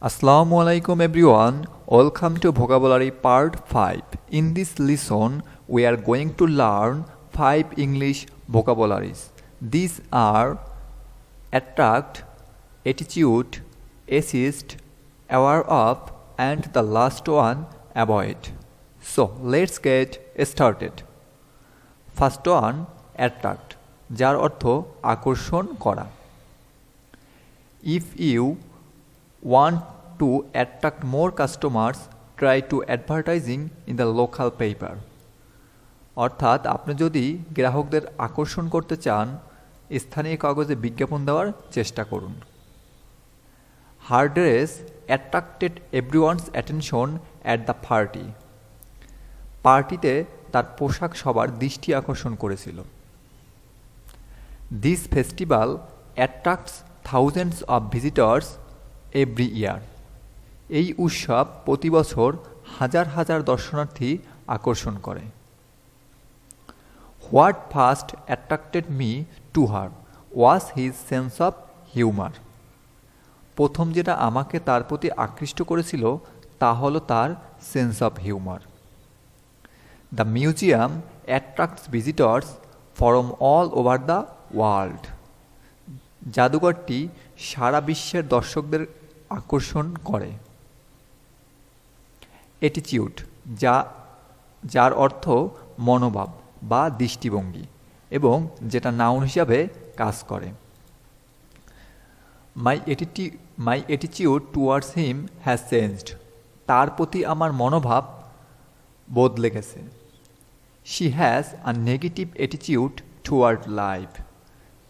Assalamualaikum everyone, welcome to vocabulary part 5. In this lesson, we are going to learn 5 English vocabularies. These are attract, attitude, assist, aware of, and the last one, avoid. So, let's get started. First one, attract, যার অর্থ আকর্ষণ করা. If you want to attract more customers, try to advertising in the local paper. অর্থাৎ আপনি যদি গ্রাহকদের আকর্ষণ করতে চান, স্থানীয় কাগজে বিজ্ঞাপন দেওয়ার চেষ্টা করুন. Her dress attracted everyone's attention at the party. পার্টিতে তার পোশাক সবার দৃষ্টি আকর্ষণ করেছিল. This festival attracts thousands of visitors every year. এই উৎসব প্রতি বছর হাজার হাজার দর্শনার্থী আকর্ষণ করে. What first attracted me to her was his sense of humor. প্রথম যেটা আমাকে তার প্রতি আকৃষ্ট করেছিল তা হলো তার sense of humour. The museum attracts visitors from all over the world. জাদুঘরটি সারা বিশ্বের দর্শকদের আকর্ষণ করে. অ্যাটিটিউড, যার অর্থ মনোভাব বা দৃষ্টিভঙ্গি এবং যেটা নাউন হিসাবে কাজ করে. My attitude towards him has changed. তার প্রতি আমার মনোভাব বদলে গেছে. She has a negative attitude toward life.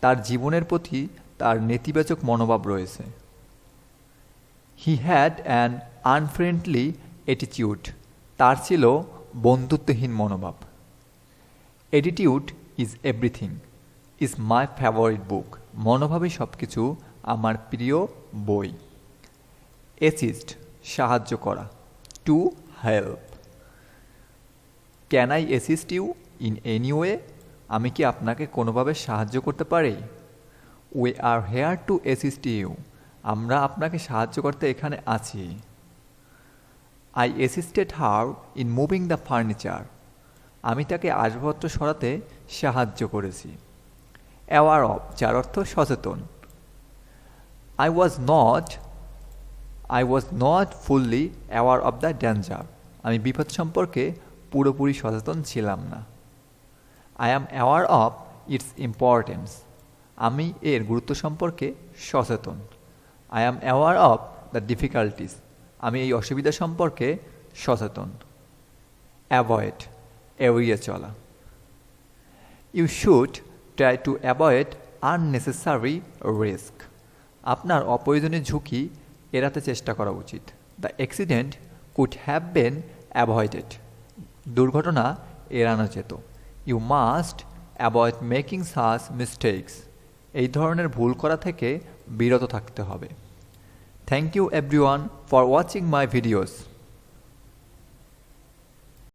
তার জীবনের প্রতি তার নেতিবাচক মনোভাব রয়েছে. He had an unfriendly attitude. তার ছিল বন্ধুত্বহীন মনোভাব. Attitude is everything is my favourite book. মনোভাবই সব কিছু, আমার প্রিয় বই. অ্যাসিস্ট, সাহায্য করা. To help. Can I assist you in any way. আমি কি আপনাকে কোনোভাবে সাহায্য করতে পারি? We are here to assist you. আমরা আপনাকে সাহায্য করতে এখানে আছি. I assisted her in moving the furniture. আমি তাকে আসবাবপত্র সরাতে সাহায্য করেছি. অ্যাওয়ার অফ, যার অর্থ সচেতন. I was not fully aware of the danger. আমি বিপদ সম্পর্কে পুরোপুরি সচেতন ছিলাম না. I am aware of its importance. আমি এর গুরুত্ব সম্পর্কে সচেতন. I am aware of the difficulties. আমি এই অসুবিধা সম্পর্কে সচেতন. অ্যাভয়েড, এড়িয়ে চলা. You should try to avoid unnecessary risk. আপনার অপ্রয়োজনীয় ঝুঁকি এড়াতে চেষ্টা করা উচিত. The accident could have been avoided. দুর্ঘটনা এড়ানো যেত. You must avoid making such mistakes. এই ধরনের ভুল করা থেকে বিরত থাকতে হবে. Thank you everyone for watching my videos.